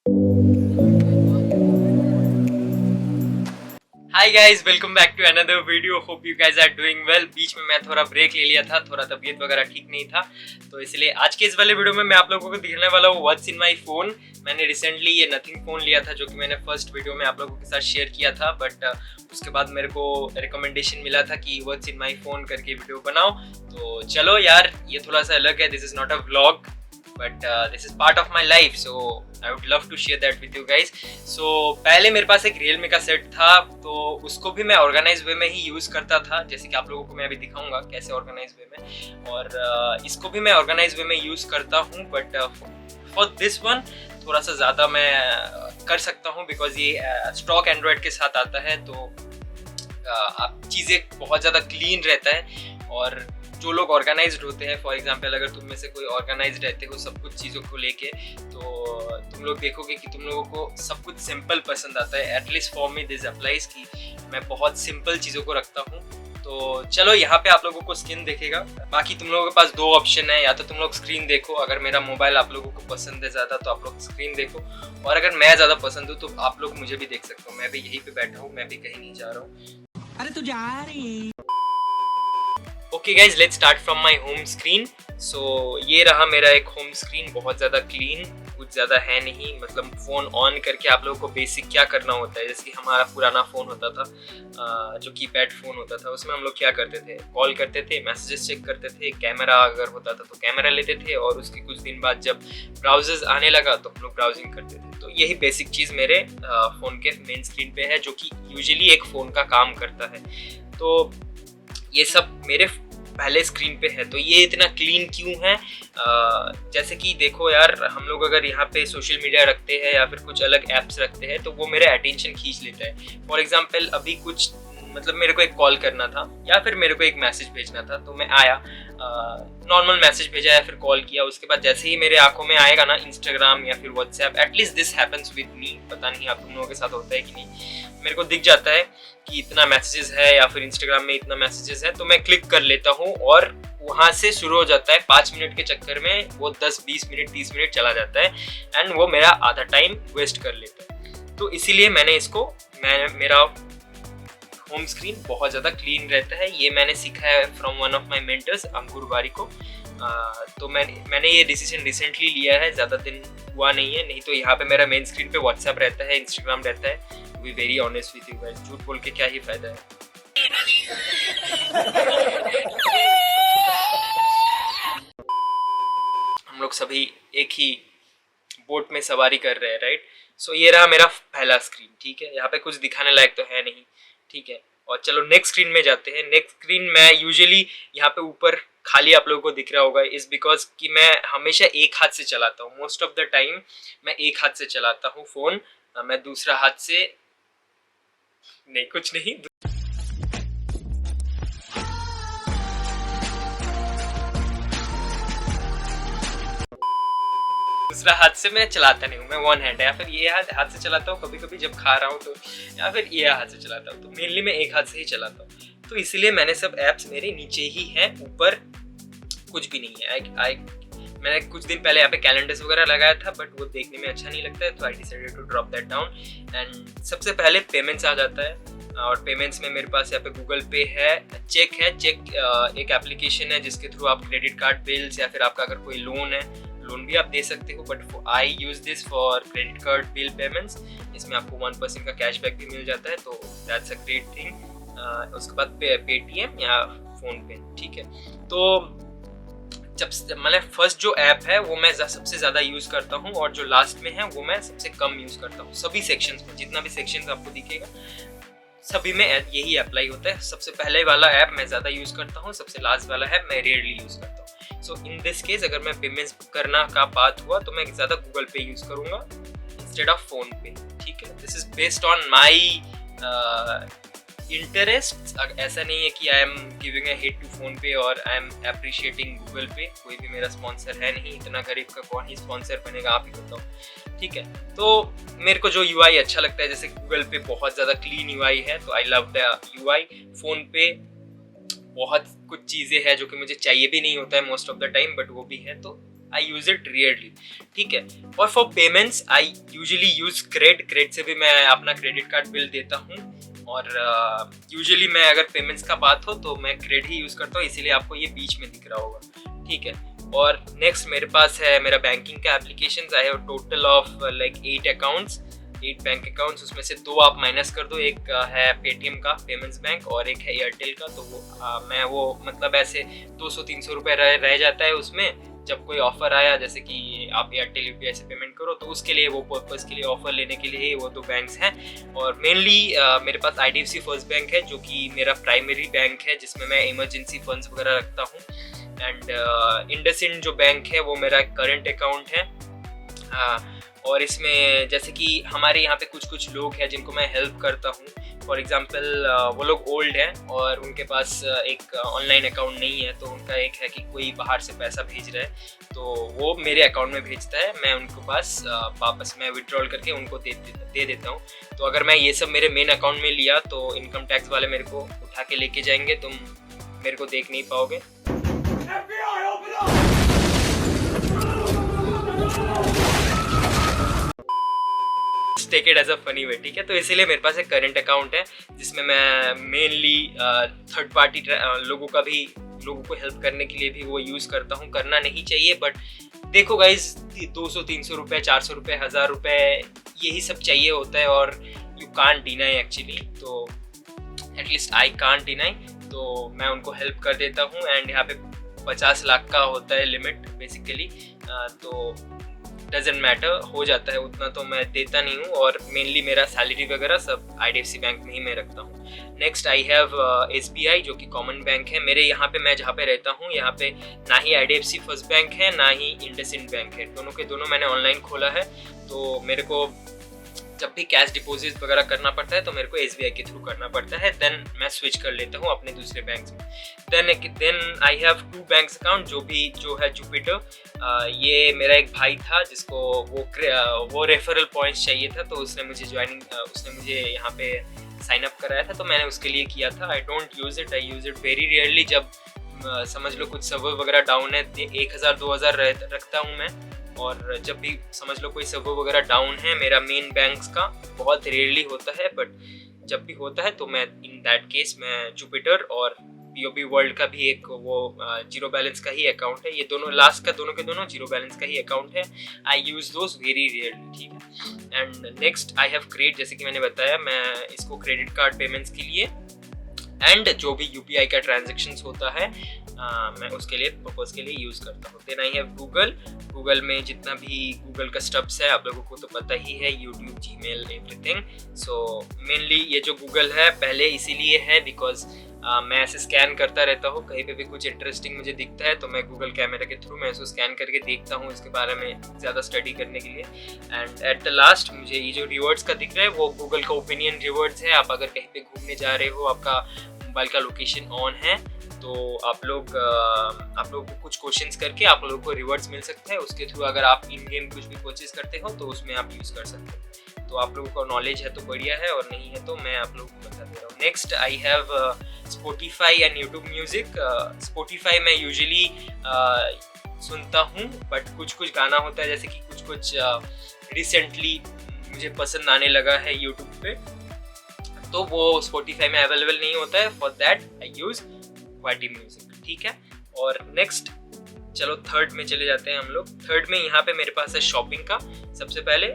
Hi guys, welcome back to another video. Hope you guys are doing well. बीच में मैं थोड़ा break ले लिया था, थोड़ा तबीयत वगैरह ठीक नहीं था, तो इसलिए आज के इस वाले वीडियो में मैं आप लोगों को दिखाने वाला हूँ व्हाट्स इन माय फोन। मैंने रिसेंटली ये नथिंग फोन लिया था, जो कि मैंने फर्स्ट वीडियो में आप लोगों के साथ शेयर किया था, बट उसके बाद मेरे को रिकमेंडेशन मिला था कि व्हाट्स इन माय फोन करके वीडियो बनाओ। तो चलो यार, ये थोड़ा सा अलग है, this is not a vlog but this is part of my life, so I would love to share that with you guys. So पहले मेरे पास एक Realme का सेट था, तो उसको भी मैं ऑर्गेनाइज वे में ही यूज़ करता था, जैसे कि आप लोगों को मैं अभी दिखाऊंगा कैसे ऑर्गेनाइज वे में, और इसको भी मैं ऑर्गेनाइज वे में यूज़ करता हूँ, बट फॉर दिस वन थोड़ा सा ज़्यादा मैं कर सकता हूँ, बिकॉज ये स्टॉक एंड्रॉयड के साथ आता है, तो आप चीज़ें बहुत ज़्यादा क्लीन रहता है। और जो लोग ऑर्गेनाइज्ड होते हैं, फॉर एग्जांपल अगर तुम में से कोई ऑर्गेनाइज्ड रहते हो सब कुछ चीज़ों को लेके, तो तुम लोग देखोगे कि तुम लोगों को सब कुछ सिंपल पसंद आता है। At least for me this applies कि मैं बहुत सिंपल चीज़ों को रखता हूँ। तो चलो, यहाँ पे आप लोगों को स्क्रीन देखेगा। बाकी तुम लोगों के पास दो ऑप्शन है, या तो तुम लोग स्क्रीन देखो, अगर मेरा मोबाइल आप लोगों को पसंद है ज़्यादा तो आप लोग स्क्रीन देखो, और अगर मैं ज़्यादा पसंद हूँ तो आप लोग मुझे भी देख सकते हो। मैं भी यहीं पे बैठा हूँ, मैं भी कहीं नहीं जा रहा हूँ। अरे तू जा रही। Okay guys, let's start from my home screen. So ये रहा मेरा एक होम स्क्रीन, बहुत ज़्यादा क्लीन, कुछ ज़्यादा है नहीं। मतलब फ़ोन ऑन करके आप लोगों को बेसिक क्या करना होता है, जैसे कि हमारा पुराना फ़ोन होता था, जो कीपैड फ़ोन होता था, उसमें हम लोग क्या करते थे, कॉल करते थे, मैसेजेस चेक करते थे, कैमरा अगर होता था तो कैमरा लेते थे, और उसके कुछ दिन बाद जब ब्राउजर्स आने लगा तो हम लोग ब्राउजिंग करते थे। तो यही बेसिक चीज़ मेरे फ़ोन के मेन स्क्रीन पे है, जो कि यूजुअली एक फ़ोन का काम करता है। तो ये सब मेरे पहले स्क्रीन पे है। तो ये इतना क्लीन क्यों है? जैसे कि देखो यार, हम लोग अगर यहाँ पे सोशल मीडिया रखते हैं या फिर कुछ अलग ऐप्स रखते हैं, तो वो मेरा अटेंशन खींच लेता है। फॉर एग्जांपल अभी कुछ, मतलब मेरे को एक कॉल करना था या फिर मेरे को एक मैसेज भेजना था, तो मैं आया, नॉर्मल मैसेज भेजा या फिर कॉल किया, उसके बाद जैसे ही मेरे आंखों में आएगा ना इंस्टाग्राम या फिर WhatsApp, at least this happens with me, पता नहीं आप तुम लोगों के साथ होता है कि नहीं, मेरे को दिख जाता है कि इतना मैसेजेस है या फिर इंस्टाग्राम में इतना मैसेजेस है, तो मैं क्लिक कर लेता हूँ और वहाँ से शुरू हो जाता है। 5 मिनट के चक्कर में वो 10, 20 मिनट, 30 मिनट चला जाता है, एंड वो मेरा आधा टाइम वेस्ट कर लेता है। तो इसीलिए मैंने इसको, मेरा होम स्क्रीन बहुत ज़्यादा क्लीन रहता है। ये मैंने सीखा है from one of my mentors, Ankur Bariko. तो मैंने ये डिसीजन रिसेंटली लिया है, ज़्यादा दिन हुआ नहीं है। नहीं तो यहाँ पे मेरा मेन स्क्रीन पे व्हाट्सएप रहता है, इंस्टाग्राम रहता है। To be very honest with you guys, झूठ बोल के क्या ही फायदा है। हम लोग सभी एक ही बोट में सवारी कर रहे हैं, राइट? सो ये रहा मेरा पहला स्क्रीन, ठीक है। यहाँ पे कुछ दिखाने लायक तो है नहीं, ठीक है। और चलो नेक्स्ट स्क्रीन में जाते हैं। नेक्स्ट स्क्रीन मैं यूजुअली यहाँ पे ऊपर खाली आप लोगों को दिख रहा होगा, इस बिकॉज कि मैं हमेशा एक हाथ से चलाता हूँ। मोस्ट ऑफ द टाइम मैं एक हाथ से चलाता हूँ फ़ोन, मैं दूसरा हाथ से नहीं, कुछ नहीं, दूसरा हाथ से मैं चलाता नहीं हूँ, मैं वन हैंड है, या फिर ये हाथ से चलाता हूँ कभी कभी जब खा रहा हूँ तो, या फिर ये हाथ से चलाता हूँ। तो मेनली मैं एक हाथ से ही चलाता हूँ, तो इसलिए मैंने सब ऐप्स मेरे नीचे ही हैं, ऊपर कुछ भी नहीं है। मैंने कुछ दिन पहले यहाँ पे कैलेंडर्स वगैरह लगाया था, बट वो देखने में अच्छा नहीं लगता है, तो I decided to drop that down. And सबसे पहले पेमेंट्स आ जाता है, और पेमेंट्स में मेरे पास यहाँ पे गूगल पे है, चेक है। चेक एक एप्लीकेशन है जिसके थ्रू आप क्रेडिट कार्ड बिल्स या फिर आपका अगर कोई लोन है, लोन भी आप दे सकते हो, but I use this for credit card bill payments. इसमें आपको 1% का कैशबैक भी मिल जाता है, तो दैट्स अ ग्रेट थिंग। उसके बाद पेटीएम या फोन पे, ठीक है। तो जब मतलब फर्स्ट जो ऐप है वो मैं सबसे ज़्यादा यूज़ करता हूँ, और जो लास्ट में है वो मैं सबसे कम यूज़ करता हूँ। सभी सेक्शंस में, जितना भी सेक्शंस आपको दिखेगा सभी में यही अप्लाई होता है। सबसे पहले वाला ऐप मैं ज़्यादा यूज़ करता हूँ, सबसे लास्ट वाला ऐप मैं रेयरली यूज़ करता हूँ। सो इन दिस केस अगर मैं पेमेंट्स करना का बात हुआ तो मैं ज़्यादा गूगल पे यूज़ करूँगा इंस्टेड ऑफ फोन पे, ठीक है। This is based on my interest. ऐसा नहीं है कि I am giving a hit to PhonePe और आई एम अप्रिशिएटिंग गूगल पे। कोई भी मेरा स्पॉन्सर है नहीं, इतना गरीब का कौन ही स्पॉन्सर बनेगा, आप ही बताओ, ठीक है। तो मेरे को जो यूआई अच्छा लगता है, जैसे गूगल पे बहुत ज़्यादा क्लीन यूआई है, तो I love the UI. Phone पे बहुत कुछ चीज़ें हैं जो कि मुझे चाहिए भी नहीं होता है most of the time, but वो भी है, तो आई यूज इट रियरली, ठीक है। और for payments I usually use CRED से भी मैं अपना क्रेडिट कार्ड बिल देता हूँ, और यूजुअली मैं अगर पेमेंट्स का बात हो तो मैं क्रेड ही यूज़ करता हूँ, इसीलिए आपको ये बीच में दिख रहा होगा, ठीक है। और नेक्स्ट मेरे पास है मेरा बैंकिंग का application. I have total of like 8 bank accounts, उसमें से 2 आप माइनस कर दो, एक है पेटीएम का पेमेंट्स बैंक और एक है एयरटेल का, तो वो मैं वो मतलब ऐसे 200-300 रुपये रह जाता है उसमें, जब कोई ऑफर आया जैसे कि आप एयरटेल यूपीआई से पेमेंट करो तो उसके लिए, वो पर्पज़ के लिए ऑफर लेने के लिए वो 2 बैंक्स हैं। और मेनली मेरे पास IDFC फर्स्ट बैंक है जो कि मेरा प्राइमरी बैंक है, जिसमें मैं इमरजेंसी फंड्स वगैरह रखता हूँ, एंड इंडसइंड जो बैंक है वो मेरा करंट अकाउंट है। और इसमें जैसे कि हमारे यहाँ पे कुछ लोग हैं जिनको मैं हेल्प करता हूँ, फॉर एग्जांपल वो लोग ओल्ड हैं और उनके पास एक ऑनलाइन अकाउंट नहीं है, तो उनका एक है कि कोई बाहर से पैसा भेज रहा है तो वो मेरे अकाउंट में भेजता है, मैं उनको पास वापस मैं विड्रॉल करके उनको दे देता हूँ। तो अगर मैं ये सब मेरे मेन अकाउंट में लिया तो इनकम टैक्स वाले मेरे को उठा के लेके जाएंगे, तुम मेरे को देख नहीं पाओगे। Take it as a funny way, ठीक है। तो इसीलिए मेरे पास एक करंट अकाउंट है जिसमें मैं मेनली थर्ड पार्टी लोगों को हेल्प करने के लिए भी वो यूज़ करता हूँ। करना नहीं चाहिए, बट देखो गाइज 200-300 रुपये, 400 रुपये, 1000 रुपये यही सब चाहिए होता है, और यू कांट डिनाई एक्चुअली, तो एटलीस्ट आई कांट डिनाई, तो मैं उनको हेल्प कर देता हूँ। एंड यहाँ पे 50 लाख का होता है लिमिट बेसिकली, तो डजेंट मैटर, हो जाता है उतना, तो मैं देता नहीं हूँ। और मेनली मेरा सैलरी वगैरह सब IDFC बैंक में ही मैं रखता हूँ। नेक्स्ट आई हैव SBI जो कि कॉमन बैंक है मेरे यहाँ पे, मैं जहाँ पे रहता हूँ यहाँ पे ना ही IDFC फर्स्ट बैंक है ना ही इंडसइंड बैंक है, दोनों के दोनों मैंने ऑनलाइन खोला है। तो मेरे को जब भी कैश डिपॉजिट वगैरह करना पड़ता है तो मेरे को SBI के थ्रू करना पड़ता है, देन मैं स्विच कर लेता हूँ अपने दूसरे बैंक में। Then I have 2 bank account जो है जुपिटर। ये मेरा एक भाई था जिसको वो रेफरल पॉइंट्स चाहिए था, तो उसने मुझे यहाँ पे साइन अप कराया था, तो मैंने उसके लिए किया था। I don't use it, I use it very rarely, जब समझ लो कुछ सर्वर वगैरह डाउन है, 1000-2000 रखता हूँ मैं, और जब भी समझ लो कोई सर्वर वगैरह डाउन है मेरा मेन बैंक्स का, बहुत रेयरली होता है बट जब भी होता है तो मैं इन दैट केस मैं जुपिटर और POB वर्ल्ड का भी एक वो जीरो बैलेंस का ही अकाउंट है, ये दोनों लास्ट का दोनों के दोनों जीरो बैलेंस का ही अकाउंट है। I use those very rarely, ठीक है। And next I have CRED, जैसे कि मैंने बताया मैं इसको क्रेडिट कार्ड पेमेंट्स के लिए एंड जो भी UPI का ट्रांजेक्शंस होता है मैं उसके लिए पर्पज़ के लिए यूज़ करता हूँ। देन आई हैव गूगल में जितना भी गूगल का स्टब्स है आप लोगों को तो पता ही है, YouTube, Gmail, everything. So mainly ये जो गूगल है पहले इसीलिए है बिकॉज मैं ऐसे स्कैन करता रहता हूँ, कहीं पे भी कुछ इंटरेस्टिंग मुझे दिखता है तो मैं गूगल कैमरा के थ्रू मैं इसको स्कैन करके देखता हूँ इसके बारे में ज़्यादा स्टडी करने के लिए। एंड एट द लास्ट मुझे ये जो रिवॉर्ड्स का दिख रहा है वो गूगल का ओपिनियन रिवॉर्ड्स है। आप अगर कहीं पे घूमने जा रहे हो, आपका मोबाइल का लोकेशन ऑन है, तो आप लोग को कुछ क्वेश्चंस करके आप लोगों को रिवॉर्ड्स मिल सकते हैं, उसके थ्रू अगर आप इन गेम कुछ भी परचेज करते हो तो उसमें आप यूज़ कर सकते हो। तो आप लोगों को नॉलेज है तो बढ़िया है, और नहीं है तो मैं आप लोगों को बता दे रहा हूँ। Next I have Spotify and YouTube music. Spotify मैं यूजुअली सुनता हूँ, बट कुछ गाना होता है जैसे कि कुछ रिसेंटली मुझे पसंद आने लगा है यूट्यूब पे, तो वो स्पॉटिफाई में अवेलेबल नहीं होता है, for that I use YT music, ठीक है। और नेक्स्ट चलो थर्ड में चले जाते हैं हम लोग। थर्ड में यहाँ पे मेरे पास है शॉपिंग का। सबसे पहले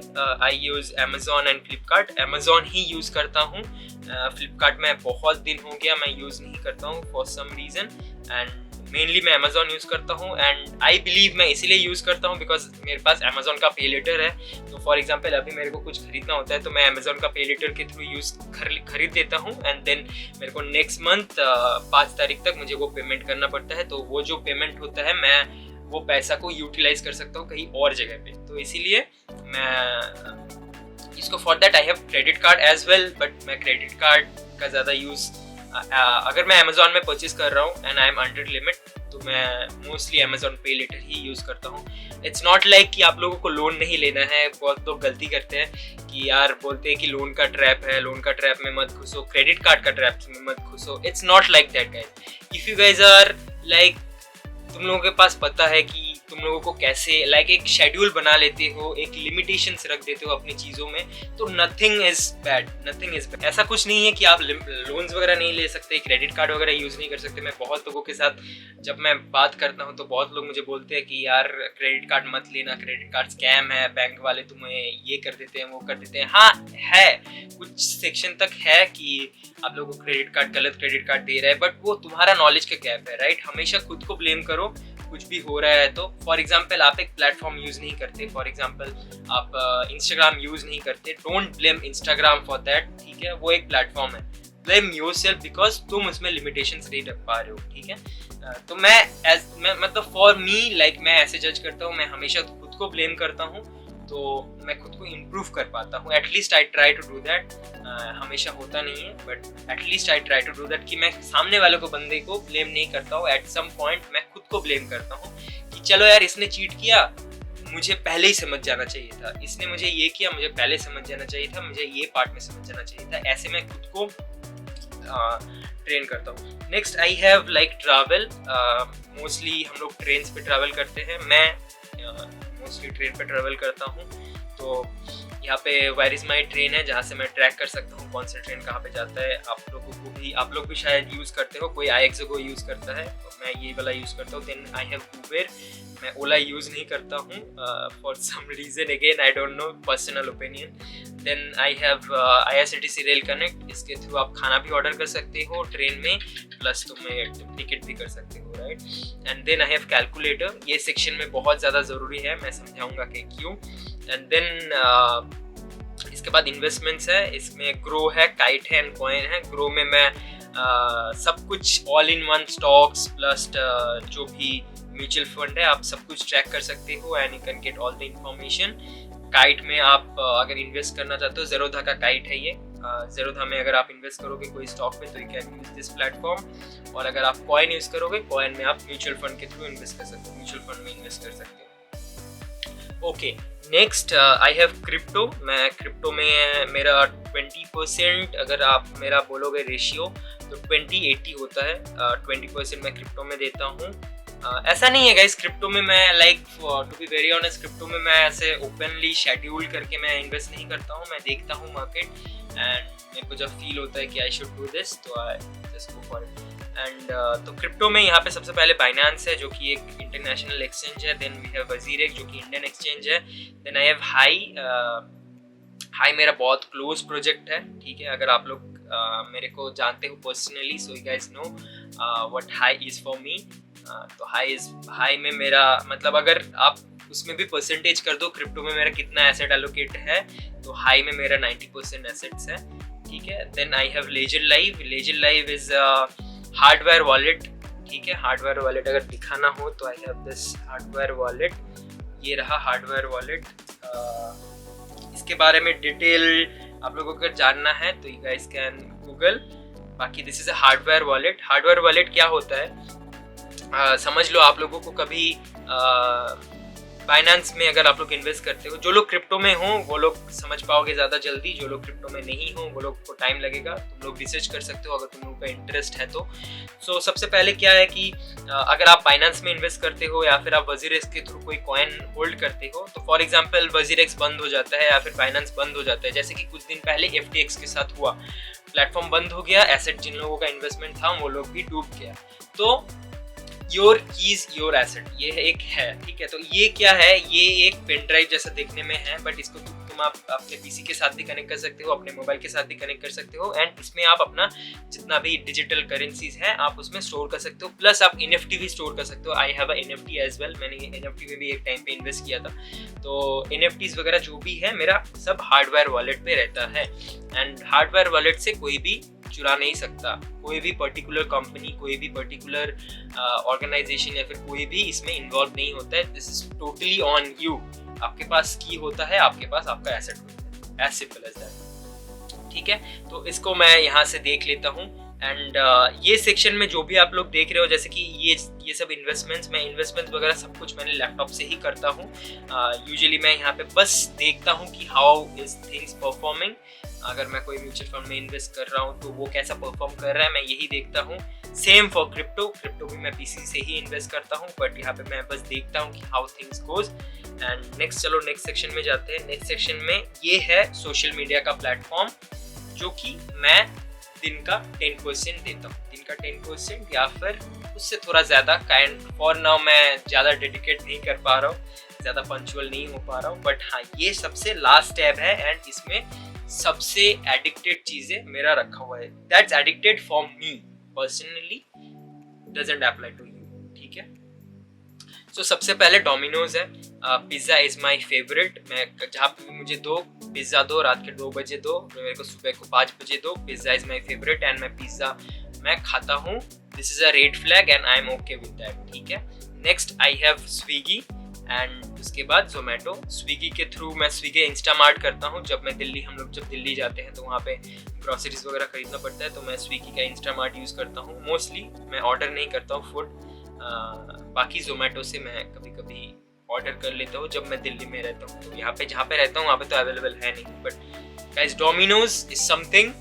I use Amazon and Flipkart. Amazon ही यूज़ करता हूँ, फ्लिपकार्ट में बहुत दिन हो गया मैं यूज़ नहीं करता हूँ for some reason, and mainly मैं अमेज़ॉन यूज़ करता हूँ। एंड आई बिलीव मैं इसीलिए यूज़ करता हूँ बिकॉज मेरे पास अमेज़ॉन का पे लेटर है। तो फॉर एग्जांपल अभी मेरे को कुछ खरीदना होता है तो मैं अमेज़ॉन का पे लेटर के थ्रू खरीद देता हूँ, एंड देन मेरे को नेक्स्ट मंथ 5 तारीख तक मुझे वो पेमेंट करना पड़ता है। तो वो जो पेमेंट होता है मैं वो पैसा को यूटिलाइज कर सकता हूँ कहीं और जगह पे, तो इसीलिए मैं इसको for that I have credit card as well, but मैं क्रेडिट कार्ड का ज़्यादा यूज़ अगर मैं अमेज़ॉन में परचेज कर रहा हूँ and I M under limit तो मैं मोस्टली अमेज़ॉन पे लेटर ही यूज़ करता हूँ। इट्स नॉट लाइक कि आप लोगों को लोन नहीं लेना है। बहुत लोग गलती करते हैं कि यार बोलते हैं कि लोन का ट्रैप है, लोन का ट्रैप में मत घुसो, क्रेडिट कार्ड का ट्रैप में मत घुसो। It's not like that guys. If you guys are like तुम लोगों के पास पता है कि तुम लोगों को कैसे एक शेड्यूल बना लेते हो, एक लिमिटेशंस रख देते हो अपनी चीज़ों में, तो nothing is bad, nothing is bad. ऐसा कुछ नहीं है कि आप लोन्स वगैरह नहीं ले सकते, क्रेडिट कार्ड वगैरह यूज़ नहीं कर सकते। मैं बहुत लोगों के साथ जब मैं बात करता हूँ तो बहुत लोग मुझे बोलते हैं कि यार क्रेडिट कार्ड मत लेना, क्रेडिट कार्ड स्कैम है, बैंक वाले तुम्हें ये कर देते हैं, वो कर देते हैं। हाँ है, कुछ सेक्शन तक है कि आप लोगों को क्रेडिट कार्ड, गलत क्रेडिट कार्ड दे रहा है, बट वो तुम्हारा नॉलेज का गैप है, राइट। हमेशा खुद को ब्लेम करो कुछ भी हो रहा है तो। फॉर एग्जाम्पल आप एक प्लेटफॉर्म यूज़ नहीं करते, फॉर एग्जाम्पल आप इंस्टाग्राम यूज़ नहीं करते, don't blame Instagram for that, ठीक है। वो एक प्लेटफॉर्म है, ब्लेम योरसेल्फ बिकॉज तुम उसमें लिमिटेशंस नहीं रख पा रहे हो, ठीक है। तो मैं मतलब फॉर मी मैं ऐसे जज करता हूँ, मैं हमेशा खुद को ब्लेम करता हूँ, तो मैं खुद को इम्प्रूव कर पाता हूँ। At least I try to do that. हमेशा होता नहीं है, but at least I try to do that कि मैं सामने वाले को, बंदे को ब्लेम नहीं करता हूँ। एट सम पॉइंट मैं खुद को ब्लेम करता हूँ कि चलो यार इसने चीट किया, मुझे पहले ही समझ जाना चाहिए था, इसने मुझे ये किया, मुझे पहले समझ जाना चाहिए था, मुझे ये पार्ट में समझ जाना चाहिए था। ऐसे मैं खुद को ट्रेन करता हूँ। Next I have travel. Mostly हम लोग ट्रेन पे ट्रैवल करते हैं, मैं मोस्टली ट्रेन पे ट्रैवल करता हूँ। तो यहाँ पे वेयर इज़ माई ट्रेन है, जहाँ से मैं ट्रैक कर सकता हूँ कौन सा ट्रेन कहाँ पे जाता है। आप लोग भी शायद यूज़ करते हो, कोई IXGO यूज़ करता है, तो मैं ये वाला यूज़ करता हूँ। देन आई हैव उबेर, मैं ओला यूज़ नहीं करता हूँ for some reason, again I don't know, personal opinion. Then I have IRCTC Rail Connect, इसके थ्रू आप खाना भी ऑर्डर कर सकते हो ट्रेन में, प्लस तुम्हें टिकट भी कर सकते हो, right. And then I have calculator, ये सेक्शन में बहुत ज़्यादा ज़रूरी है, मैं समझाऊंगा कि क्यों। एंड देन इसके बाद इन्वेस्टमेंट्स है, इसमें ग्रो है, काइट है एंड कॉइन है। ग्रो में मैं सब कुछ all in one stocks plus जो भी म्यूचुअल फंड है, आप सब कुछ ट्रैक कर सकते हो and you can get all the information. Kite में आप अगर इन्वेस्ट करना चाहते हो, ज़ेरोधा का काइट है ये। ज़ेरोधा में अगर आप इन्वेस्ट करोगे कोई स्टॉक में तो you can use this platform. और अगर आप कॉइन यूज़ करोगे, कॉइन में आप म्यूचुअल फंड के थ्रू इन्वेस्ट कर सकते हो, म्यूचुअल फंड में इन्वेस्ट कर सकते हो। Okay, next I have crypto. मैं क्रिप्टो में मेरा 20%, अगर आप मेरा बोलोगे रेशियो तो 20-80 होता है। 20% मैं क्रिप्टो में देता हूँ। ऐसा नहीं है गाइस, क्रिप्टो में मैं to be very honest, crypto में मैं ऐसे ओपनली शेड्यूल करके मैं इन्वेस्ट नहीं करता हूँ। मैं देखता हूँ मार्केट एंड मेरे को जब फील होता है कि आई शुड डू दिस, तो I just go for it. And तो क्रिप्टो में यहाँ पे सबसे पहले बाइनेंस है, जो कि एक इंटरनेशनल एक्सचेंज है। देन वी हैव वजीरेक्स, जो कि इंडियन एक्सचेंज है। Then I have high. High मेरा बहुत क्लोज प्रोजेक्ट है, ठीक है। अगर आप लोग मेरे को जानते हो personally, so you guys know what high is for me. तो हाई में मेरा मतलब, अगर आप उसमें भी परसेंटेज कर दो क्रिप्टो में मेरा कितना एसेट एलोकेट है, तो हाई में मेरा 90% एसेट्स है, ठीक है। Then I have Ledger Live. Ledger Live is hardware wallet, ठीक है। हार्डवेयर वॉलेट अगर दिखाना हो तो I have this hardware wallet, ये रहा हार्डवेयर वॉलेट। इसके बारे में डिटेल आप लोगों को अगर जानना है तो यू गाइस कैन गूगल। बाकी this is a hardware wallet. Hardware wallet क्या होता है, समझ लो आप लोगों को कभी बाइनेंस में अगर आप लोग इन्वेस्ट करते हो, जो लोग क्रिप्टो में हो वो लोग समझ पाओगे ज़्यादा जल्दी, जो लोग क्रिप्टो में नहीं हो वो लोग को टाइम लगेगा। तुम लोग रिसर्च कर सकते हो अगर तुम लोगों का इंटरेस्ट है तो। सो सबसे पहले क्या है कि अगर आप बाइनेंस में इन्वेस्ट करते हो या फिर आप वजीरेक्स के थ्रू कोई कॉइन होल्ड करते हो, तो फॉर एग्जाम्पल वजीरेक्स बंद हो जाता है या फिर बाइनेंस बंद हो जाता है, जैसे कि कुछ दिन पहले FTX के साथ हुआ, प्लेटफॉर्म बंद हो गया, एसेट जिन लोगों का इन्वेस्टमेंट था वो लोग भी डूब गया। तो योर कीज योर एसेट, ये एक है, ठीक है। तो ये क्या है, ये एक पेन ड्राइव जैसा देखने में है, बट इसको तुम आप अपने पीसी के साथ भी कनेक्ट कर सकते हो, अपने मोबाइल के साथ भी कनेक्ट कर सकते हो। एंड इसमें आप अपना जितना भी डिजिटल करेंसीज है आप उसमें स्टोर कर सकते हो, प्लस आप NFT भी स्टोर कर सकते हो। I have a NFT as well, मैंने NFT में भी एक टाइम पे इन्वेस्ट किया था। तो NFTs वगैरह जो भी है मेरा सब हार्डवेयर वॉलेट पे रहता है। एंड हार्डवेयर वॉलेट से कोई भी चुरा नहीं सकता, कोई भी पर्टिकुलर कंपनी, कोई भी पर्टिकुलर ऑर्गेनाइजेशन या फिर कोई भी इसमें इन्वॉल्व नहीं होता है। This is totally on you. आपके पास की होता है, आपके पास आपका एसेट होता है, एज सिंपल एज दैट, ठीक है। तो इसको मैं यहाँ से देख लेता हूँ। एंड ये सेक्शन में जो भी आप लोग देख रहे हो, जैसे कि ये सब इन्वेस्टमेंट्स, मैं इन्वेस्टमेंट्स वगैरह सब कुछ मैंने लैपटॉप से ही करता हूँ। यूजुअली मैं यहाँ पे बस देखता हूँ कि हाउ इज थिंग्स परफॉर्मिंग। अगर मैं कोई म्यूचुअल फंड में इन्वेस्ट कर रहा हूँ तो वो कैसा परफॉर्म कर रहा है, मैं यही देखता हूँ। सेम फॉर क्रिप्टो भी मैं पीसी से ही इन्वेस्ट करता हूँ, बट यहाँ पे मैं बस देखता हूँ कि how things goes. And next चलो नेक्स्ट सेक्शन में जाते हैं। नेक्स्ट सेक्शन में ये है सोशल मीडिया का प्लेटफॉर्म, जो कि मैं दिन का 10% देता हूँ, दिन का 10% या फिर उससे थोड़ा ज़्यादा। काइंड फॉर नाउ मैं ज़्यादा डेडिकेट नहीं कर पा रहा हूँ, ज़्यादा पंचुअल नहीं हो पा रहा हूँ, बट हाँ ये सबसे लास्ट टैब है एंड इसमें सबसे एडिक्टेड चीज़ें मेरा रखा हुआ है। That's addicted for me personally, doesn't apply to you, ठीक है। सो सबसे पहले डोमिनोज है। Pizza is my favourite. मैं जहाँ पे मुझे दो पिज़्ज़ा दो, रात के 2 बजे दो, मेरे को सुबह को 5 बजे दो, pizza is my favourite and मैं पिज़्ज़ा मैं खाता हूँ। This is a red flag and I M okay with that, ठीक है। Next I have Swiggy and उसके बाद जोमेटो। स्विगी के थ्रू मैं स्विगी इंस्टामार्ट करता हूँ। जब हम लोग जब दिल्ली जाते हैं तो वहाँ पे ग्रॉसरीज वगैरह खरीदना पड़ता है, तो मैं स्विगी का इंस्टामार्ट यूज़ करता हूँ। मोस्टली मैं ऑर्डर नहीं करता हूँ फूड, बाकी जोमेटो से मैं कभी कभी ऑर्डर कर लेता हूँ जब मैं दिल्ली में रहता हूँ। तो यहाँ पे जहाँ पे रहता हूँ वहाँ पे तो अवेलेबल है नहीं, but guys Domino's is something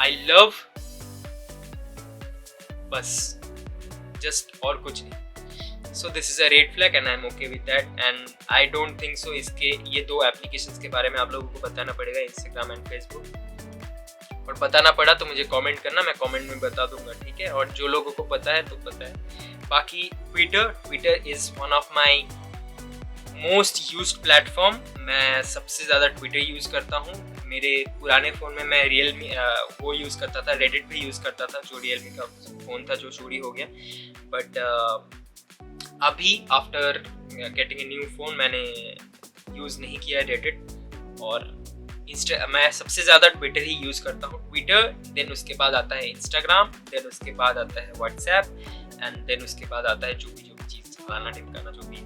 I love, बस जस्ट और कुछ नहीं। So this is a red flag and I M okay with that and I don't think so इसके ये 2 एप्लीकेशंस के बारे में आप लोगों को बताना पड़ेगा, इंस्टाग्राम एंड फेसबुक। और बताना पड़ा तो मुझे कमेंट करना, मैं कमेंट में बता दूंगा, ठीक है। और जो लोगों को पता है तो पता है। बाकी Twitter is one of my most used platform. मैं सबसे ज़्यादा ट्विटर यूज़ करता हूँ। मेरे पुराने फ़ोन में मैं रियलमी वो यूज़ करता था, रेडिट भी यूज़ करता था, जो रियलमी का फ़ोन था जो चोरी हो गया। बट अभी after getting a new phone मैंने यूज़ नहीं किया रेडिट, और मैं सबसे ज़्यादा ट्विटर ही यूज़ करता हूँ। ट्विटर, देन उसके बाद आता है इंस्टाग्राम, देन उसके बाद आता है व्हाट्सएप एंड देन उसके बाद आता है जो भी चीज़ फलाना टिमकाना जो भी,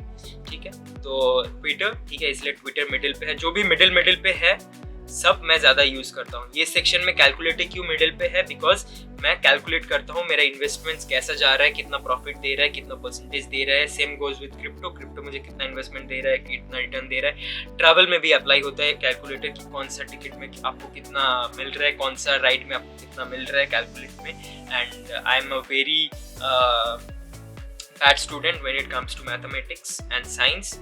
ठीक है। तो ट्विटर, ठीक है, इसलिए ट्विटर मिडिल पे है। जो भी मिडिल पे है सब मैं ज़्यादा यूज़ करता हूँ। ये सेक्शन में कैलकुलेटर क्यों मिडिल पे है, बिकॉज मैं कैलकुलेट करता हूँ मेरा इन्वेस्टमेंट्स कैसा जा रहा है, कितना प्रॉफिट दे रहा है, कितना परसेंटेज दे रहा है। सेम गोज विद क्रिप्टो मुझे कितना इन्वेस्टमेंट दे रहा है, कितना रिटर्न दे रहा है। ट्रैवल में भी अप्लाई होता है कैलकुलेटर की, कौन सा टिकट में आपको कितना मिल रहा है, कौन सा राइड में आपको कितना मिल रहा है कैलकुलेट में। And I am a very bad student when it comes to mathematics and science,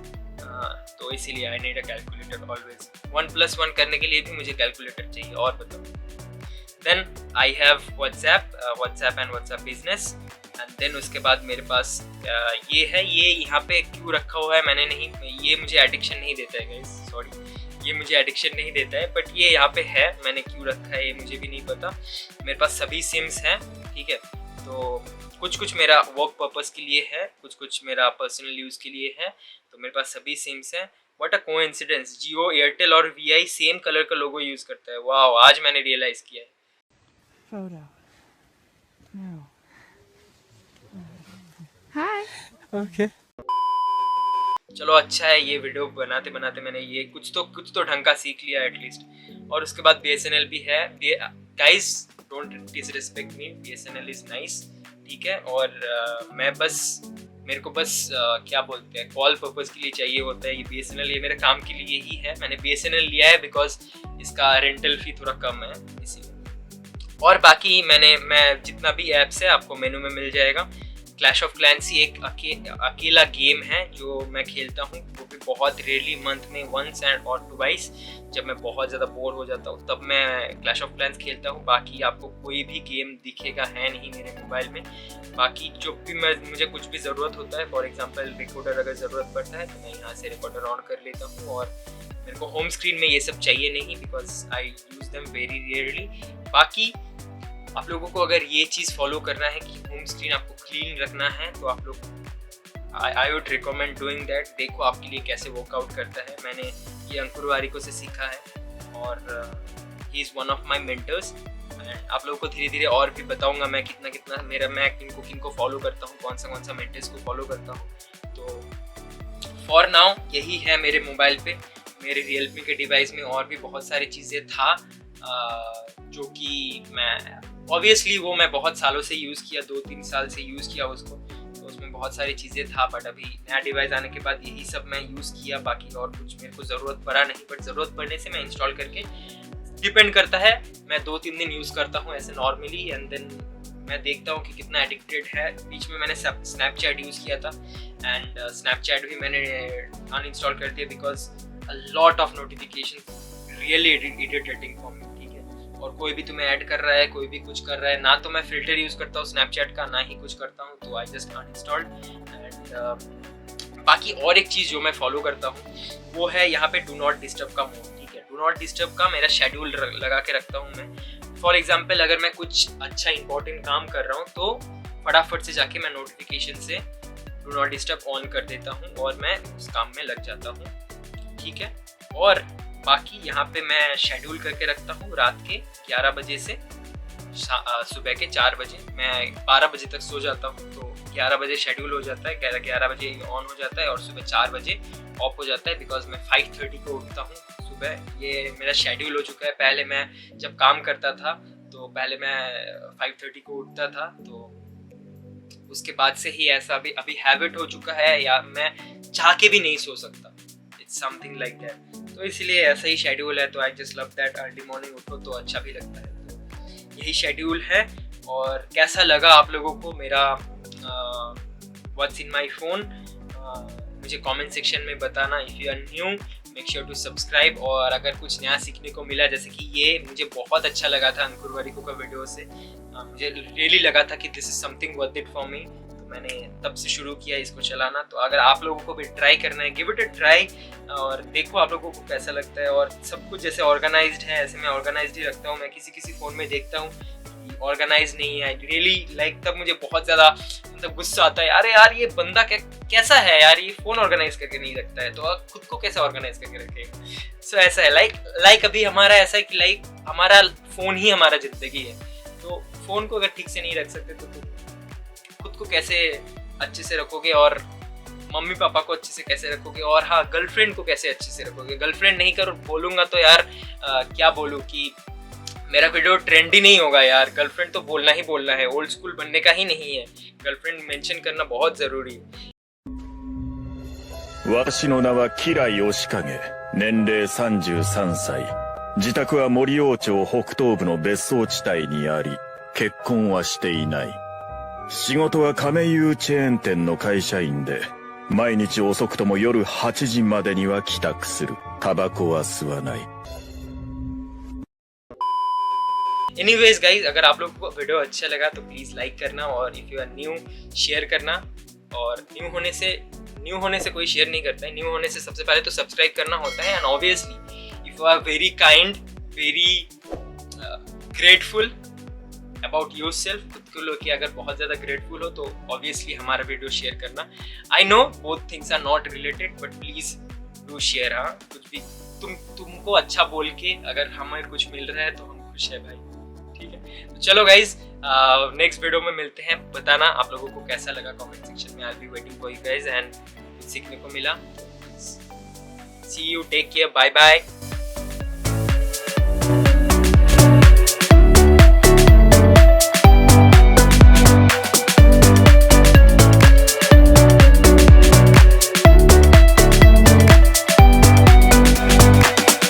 तो इसीलिए I need a calculator always. 1+1 करने के लिए भी मुझे कैलकुलेटर चाहिए। और बताओ, then I have WhatsApp and WhatsApp business and then उसके बाद मेरे पास ये है। ये यहाँ पे क्यों रखा हुआ है मैंने नहीं, ये मुझे एडिक्शन नहीं देता है गाइस, सॉरी, ये मुझे एडिक्शन नहीं देता है, बट ये यहाँ पे है। मैंने क्यों रखा है ये मुझे भी नहीं पता। मेरे पास सभी सिम्स हैं, ठीक है। तो कुछ मेरा वर्क पर्पस के लिए है, कुछ मेरा पर्सनल यूज़ के लिए है, तो मेरे पास सभी सिम्स हैं। What a coincidence, Jio, Airtel और वीआई सेम कलर का लोगो यूज़ करता है। वाह, आज मैंने रियलाइज़ किया है। Photo. No. Hi. Okay. चलो अच्छा है, ये वीडियो बनाते बनाते मैंने ये कुछ तो ढंग का सीख लिया एटलीस्ट। और उसके बाद BSNL भी है। Guys don't disrespect me, BSNL is nice, ठीक है। और मेरे को बस क्या बोलते हैं, कॉल पर्पस के लिए चाहिए होता है ये BSNL। ये मेरे काम के लिए ही है। मैंने BSNL लिया है बिकॉज इसका रेंटल फी थोड़ा कम है, इसीलिए। और बाकी मैं जितना भी ऐप्स है आपको मेनू में मिल जाएगा। क्लैश ऑफ क्लैंस ही एक अकेला गेम है जो मैं खेलता हूँ, वो भी बहुत रेयरली, मंथ में वंस एंड और ट्वाइस। जब मैं बहुत ज़्यादा बोर हो जाता हूँ तब मैं क्लैश ऑफ क्लैंस खेलता हूँ। बाकी आपको कोई भी गेम दिखेगा है नहीं मेरे मोबाइल में। बाकी जो भी मुझे कुछ भी ज़रूरत होता है, फॉर एग्जांपल रिकॉर्डर अगर ज़रूरत पड़ता है तो मैं यहाँ से रिकॉर्डर ऑन कर लेता हूँ। और मेरे को होम स्क्रीन में ये सब चाहिए नहीं, because I use them very rarely. बाकी आप लोगों को अगर ये चीज़ फॉलो करना है कि होम स्क्रीन आपको क्लीन रखना है, तो आप लोग I would recommend doing that. देखो आपके लिए कैसे वर्कआउट करता है। मैंने ये अंकुर वारिको से सीखा है और he is one of my mentors. And आप लोगों को धीरे धीरे और भी बताऊंगा मैं कितना मैं किन को फॉलो करता हूँ, कौन सा मेंटर्स को फॉलो करता हूँ। तो फॉर नाउ यही है मेरे मोबाइल पे। मेरे रियलमी के डिवाइस में और भी बहुत सारी चीज़ें था जो कि मैं ऑब्वियसली वो मैं बहुत सालों से यूज़ किया, 2-3 साल से यूज़ किया उसको, तो उसमें बहुत सारी चीज़ें था। बट अभी नया डिवाइस आने के बाद यही सब मैं यूज़ किया। बाकी और कुछ मेरे को ज़रूरत पड़ा नहीं, बट ज़रूरत पड़ने से मैं इंस्टॉल करके, डिपेंड करता है, मैं 2-3 दिन यूज़ करता हूँ ऐसे नॉर्मली एंड देन मैं देखता हूँ कि कितना एडिक्टेड है। बीच में मैंने स्नैपचैट यूज़ किया था एंड स्नैपचैट भी मैंने अनइंस्टॉल कर दिया because a lot of notification really irritating for me, ठीक है। और कोई भी तुम्हें ऐड कर रहा है, कोई भी कुछ कर रहा है, ना तो मैं फिल्टर यूज़ करता हूँ स्नैपचैट का, ना ही कुछ करता हूँ, तो आई जस्ट अनइंस्टॉल्ड। एंड बाकी और एक चीज़ जो मैं फॉलो करता हूँ वो है यहाँ पे डू नॉट डिस्टर्ब का मोड, ठीक है। डू नॉट डिस्टर्ब का मेरा शेड्यूल लगा के रखता हूँ मैं। फॉर एग्जाम्पल अगर मैं कुछ अच्छा इंपॉर्टेंट काम कर रहा हूँ तो फटाफट से जाके मैं नोटिफिकेशन से डू नॉट डिस्टर्ब ऑन कर देता हूँ और मैं उस काम में लग जाता हूँ, ठीक है। और बाकी यहाँ पे मैं शेड्यूल करके रखता हूँ रात के 11 बजे से सुबह के 4 बजे। मैं 12 बजे तक सो जाता हूँ, तो 11 बजे शेड्यूल हो जाता है, 11 बजे ऑन हो जाता है और सुबह 4 बजे ऑफ हो जाता है बिकॉज मैं 5:30 को उठता हूँ सुबह। ये मेरा शेड्यूल हो चुका है। पहले मैं जब काम करता था तो पहले मैं 5:30 को उठता था, तो उसके बाद से ही ऐसा भी अभी हैबिट हो चुका है, या मैं चाह के भी नहीं सो सकता। It's something like that. तो इसलिए ऐसा ही शेड्यूल है, तो I just love that. Early morning उठो तो अच्छा भी लगता है, तो यही शेड्यूल है। और कैसा लगा आप लोगों को मेरा व्हाट्स इन माई फोन, मुझे कमेंट सेक्शन में बताना। If you are new make sure to subscribe. और अगर कुछ नया सीखने को मिला, जैसे कि ये मुझे बहुत अच्छा लगा था अंकुर वारिको का वीडियो से, मुझे रियली लगा था कि this is something worth it for me, तो मैंने तब से शुरू किया इसको चलाना। तो अगर आप लोगों को भी ट्राई करना है, गिव इट अ ट्राई और देखो आप लोगों को कैसा लगता है। और सब कुछ जैसे ऑर्गेनाइज्ड है ऐसे मैं ऑर्गेनाइज्ड ही रखता हूँ। मैं किसी फ़ोन में देखता हूँ ऑर्गेनाइज नहीं है, आई रियली लाइक, तब मुझे बहुत ज़्यादा मतलब गुस्सा आता है, अरे यार ये बंदा कैसा है यार, ये फ़ोन ऑर्गेनाइज करके नहीं रखता है, तो खुद को कैसे ऑर्गेनाइज करके रखेगा। सो ऐसा है लाइक अभी हमारा ऐसा है कि लाइक हमारा फ़ोन ही हमारा ज़िंदगी है, तो फ़ोन को अगर ठीक से नहीं रख सकते तो खुद को कैसे अच्छे से रखोगे, और मम्मी पापा को अच्छे से कैसे रखोगे, और हाँ गर्लफ्रेंड को कैसे अच्छे से रखोगे। गर्लफ्रेंड नहीं करो बोलूँगा तो यार क्या बोलूँ कि मेरा वीडियो ट्रेंडी नहीं होगा यार। गर्लफ्रेंड तो बोलना ही बोलना है, ओल्ड स्कूल बनने का ही नहीं है, गर्लफ्रेंड मेंशन करना बहुत जरूरी है। 私の名は吉良義景、年齢33歳。自宅は森王町北東部の別荘地帯にあり、結婚はしていない。仕事は亀有チェーン店の会社員で、毎日遅くとも夜8時までには帰宅する。タバコは吸わない。एनीवेज गाइज, अगर आप लोगों को वीडियो अच्छा लगा तो प्लीज़ लाइक करना, और if you are new share करना। और न्यू होने से कोई शेयर नहीं करता है, न्यू होने से सबसे पहले तो सब्सक्राइब करना होता है। And obviously if you are very kind, very grateful about yourself, खुद को लेके अगर बहुत ज़्यादा ग्रेटफुल हो तो ऑब्वियसली हमारा वीडियो शेयर करना। I know both things are not related, but please do share. हाँ, कुछ भी तुमको अच्छा बोल के अगर हमें कुछ मिल रहा है तो हम खुश है भाई, ठीक है। तो चलो गाइज, नेक्स्ट वीडियो में मिलते हैं। बताना आप लोगों को कैसा लगा कमेंट सेक्शन में। I be waiting for you guys, and सीखने को मिला। See you, take care, bye bye.